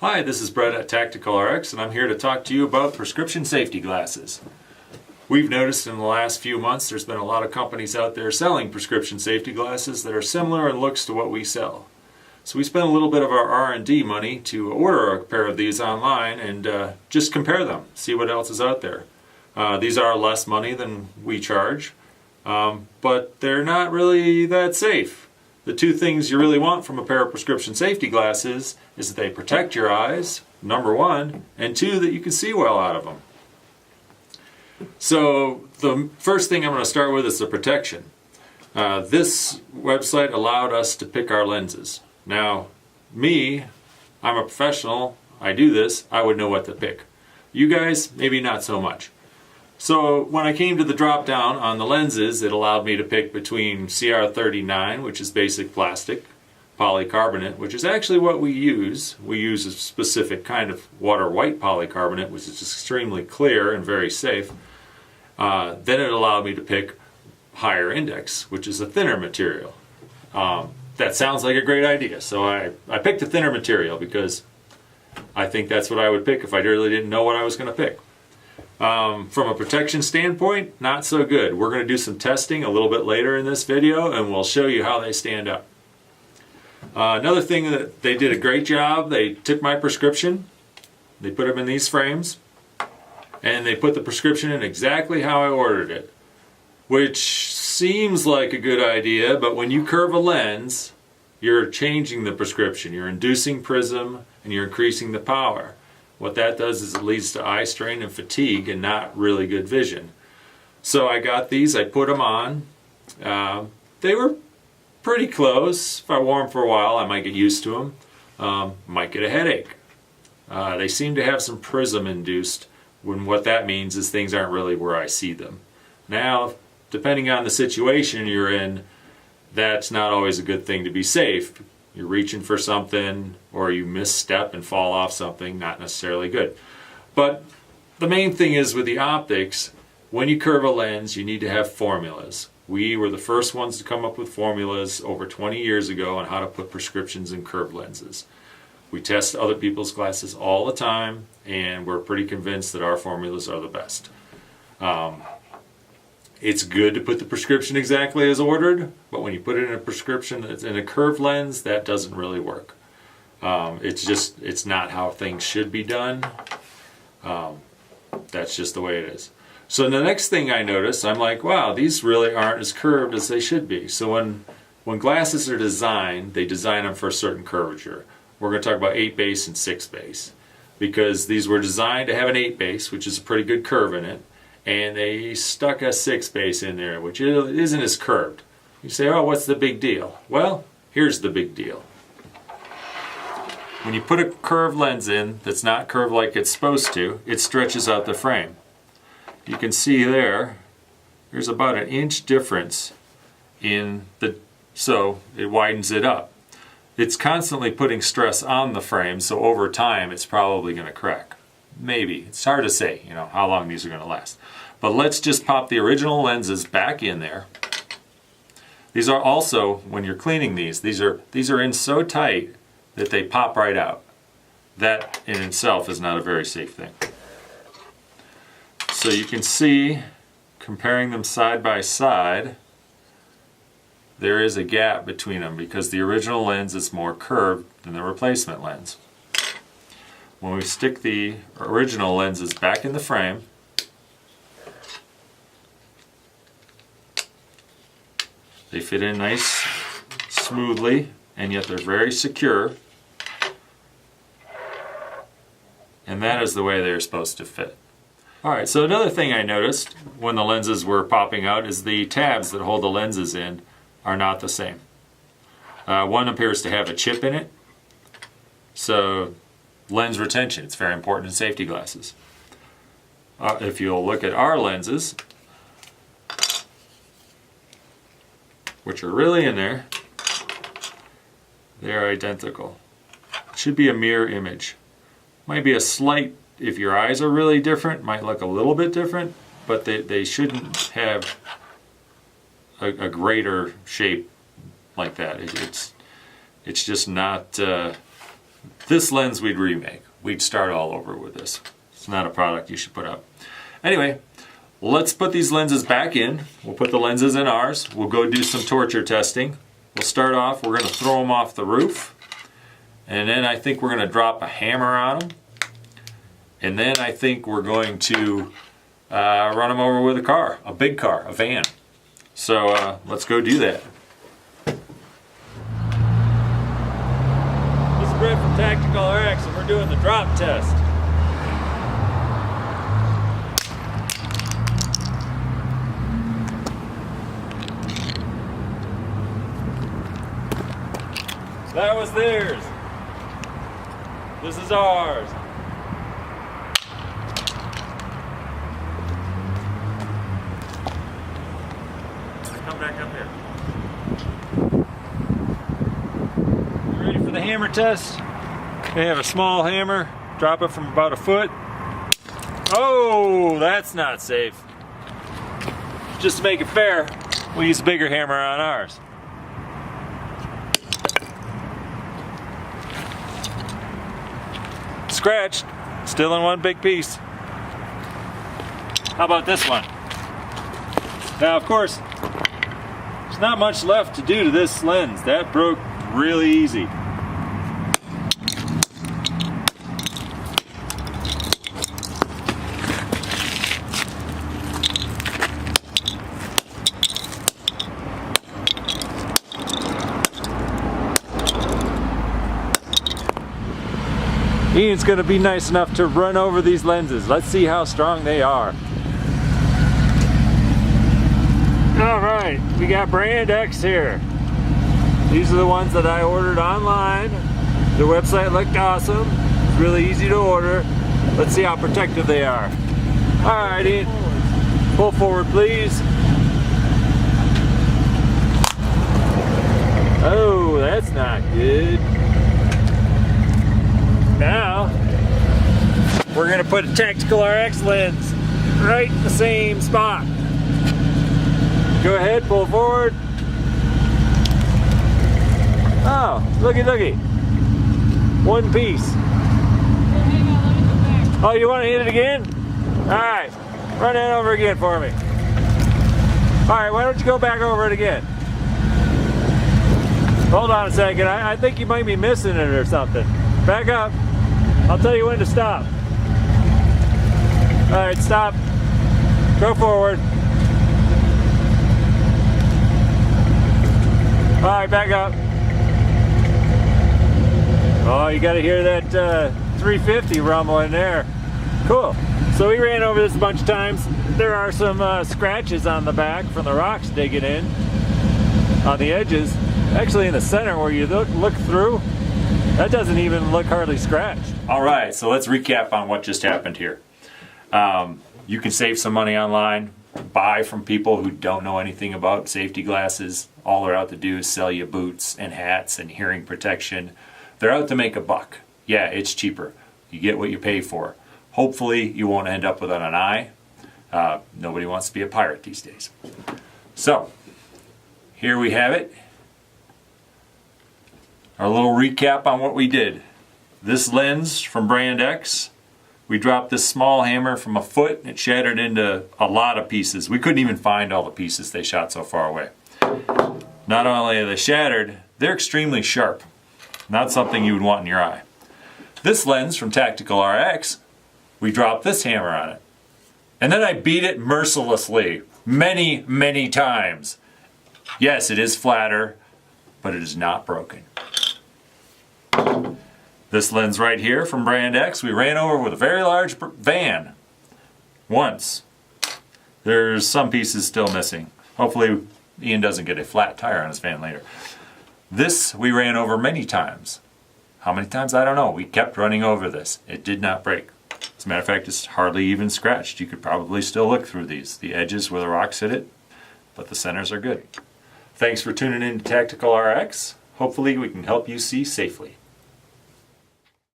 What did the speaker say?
Hi, this is Brett at TacticalRx, and I'm here to talk to you about prescription safety glasses. We've noticed in the last few months there's been a lot of companies out there selling prescription safety glasses that are similar in looks to what we sell. So we spent a little bit of our R&D money to order a pair of these online and just compare them, see what else is out there. These are less money than we charge, but they're not really that safe. The two things you really want from a pair of prescription safety glasses is that they protect your eyes, number one, and two, that you can see well out of them. So the first thing I'm going to start with is the protection. This website allowed us to pick our lenses. Now, I'm a professional, I do this, I would know what to pick. You guys, maybe not so much. So when I came to the drop down on the lenses, it allowed me to pick between CR39, which is basic plastic, polycarbonate, which is actually what we use. We use a specific kind of water white polycarbonate, which is extremely clear and very safe. Then it allowed me to pick higher index, which is a thinner material. That sounds like a great idea. So I picked a thinner material because I think that's what I would pick if I really didn't know what I was going to pick. From a protection standpoint, not so good. We're going to do some testing a little bit later in this video and we'll show you how they stand up. Another thing that they did a great job, they took my prescription, they put them in these frames, and they put the prescription in exactly how I ordered it. Which seems like a good idea, but when you curve a lens, you're changing the prescription. You're inducing prism and you're increasing the power. What that does is it leads to eye strain and fatigue and not really good vision. So I got these, I put them on. They were pretty close. If I wore them for a while, I might get used to them. Might get a headache. They seem to have some prism induced, when what that means is things aren't really where I see them. Now, depending on the situation you're in, that's not always a good thing to be safe. You're reaching for something or you misstep and fall off something, not necessarily good. But the main thing is with the optics, when you curve a lens, you need to have formulas. We were the first ones to come up with formulas over 20 years ago on how to put prescriptions in curved lenses. We test other people's glasses all the time and we're pretty convinced that our formulas are the best. It's good to put the prescription exactly as ordered, but when you put it in a prescription that's in a curved lens, that doesn't really work. It's not how things should be done. That's just the way it is. So the next thing I noticed, I'm like, wow, these really aren't as curved as they should be. So when glasses are designed, they design them for a certain curvature. We're going to talk about 8 base and 6 base, because these were designed to have an 8 base, which is a pretty good curve in it. And they stuck a 6 base in there, which isn't as curved. You say, oh, what's the big deal? Well, here's the big deal. When you put a curved lens in that's not curved like it's supposed to, it stretches out the frame. You can see there's about an inch difference so it widens it up. It's constantly putting stress on the frame, so over time it's probably going to crack. Maybe. It's hard to say, how long these are going to last. But let's just pop the original lenses back in there. These are also, when you're cleaning these are in so tight that they pop right out. That in itself is not a very safe thing. So you can see, comparing them side by side, there is a gap between them because the original lens is more curved than the replacement lens. When we stick the original lenses back in the frame, they fit in nice, smoothly, and yet they're very secure. And that is the way they're supposed to fit. Alright, so another thing I noticed when the lenses were popping out is the tabs that hold the lenses in are not the same. One appears to have a chip in it, so lens retention, it's very important in safety glasses. If you'll look at our lenses, which are really in there, they're identical. It should be a mirror image. Might be a slight, if your eyes are really different, might look a little bit different, but they shouldn't have a greater shape like that. It's just not this lens we'd remake. We'd start all over with this. It's not a product you should put up. Anyway, let's put these lenses back in. We'll put the lenses in ours. We'll go do some torture testing. We'll start off, we're going to throw them off the roof. And then I think we're going to drop a hammer on them. And then I think we're going to run them over with a car, a big car, a van. So let's go do that. This is Brett from TacticalRx, and we're doing the drop test. So that was theirs. This is ours. Come back up here. You ready for the hammer test? We have a small hammer. Drop it from about a foot. Oh, that's not safe. Just to make it fair, we'll use a bigger hammer on ours. Scratched, still in one big piece. How about this one? Now, of course, there's not much left to do to this lens. That broke really easy. Ian's going to be nice enough to run over these lenses. Let's see how strong they are. Alright, we got brand X here. These are the ones that I ordered online. The website looked awesome. It's really easy to order. Let's see how protective they are. Alright, Ian. Pull forward, please. Oh, that's not good. Now, we're going to put a TacticalRx lens right in the same spot. Go ahead, pull forward. Oh, looky, looky. One piece. Oh, you want to hit it again? Alright, run that over again for me. Alright, why don't you go back over it again? Hold on a second, I think you might be missing it or something. Back up. I'll tell you when to stop. Alright, stop. Go forward. Alright, back up. Oh, you gotta hear that 350 rumble in there. Cool. So we ran over this a bunch of times. There are some scratches on the back from the rocks digging in on the edges. Actually in the center where you look through, that doesn't even look hardly scratched. Alright, so let's recap on what just happened here. You can save some money online, buy from people who don't know anything about safety glasses. All they're out to do is sell you boots and hats and hearing protection. They're out to make a buck. Yeah, it's cheaper. You get what you pay for. Hopefully you won't end up without an eye. Nobody wants to be a pirate these days. So, here we have it. Our little recap on what we did. This lens from brand X, we dropped this small hammer from a foot. It shattered into a lot of pieces. We couldn't even find all the pieces they shot so far away. Not only are they shattered, they're extremely sharp. Not something you would want in your eye. This lens from TacticalRx, we dropped this hammer on it. And then I beat it mercilessly, many, many times. Yes, it is flatter, but it is not broken. This lens right here from brand X, we ran over with a very large van once. There's some pieces still missing. Hopefully Ian doesn't get a flat tire on his van later. This we ran over many times. How many times? I don't know. We kept running over this. It did not break. As a matter of fact, it's hardly even scratched. You could probably still look through these. The edges where the rocks hit it, but the centers are good. Thanks for tuning in to TacticalRx. Hopefully we can help you see safely.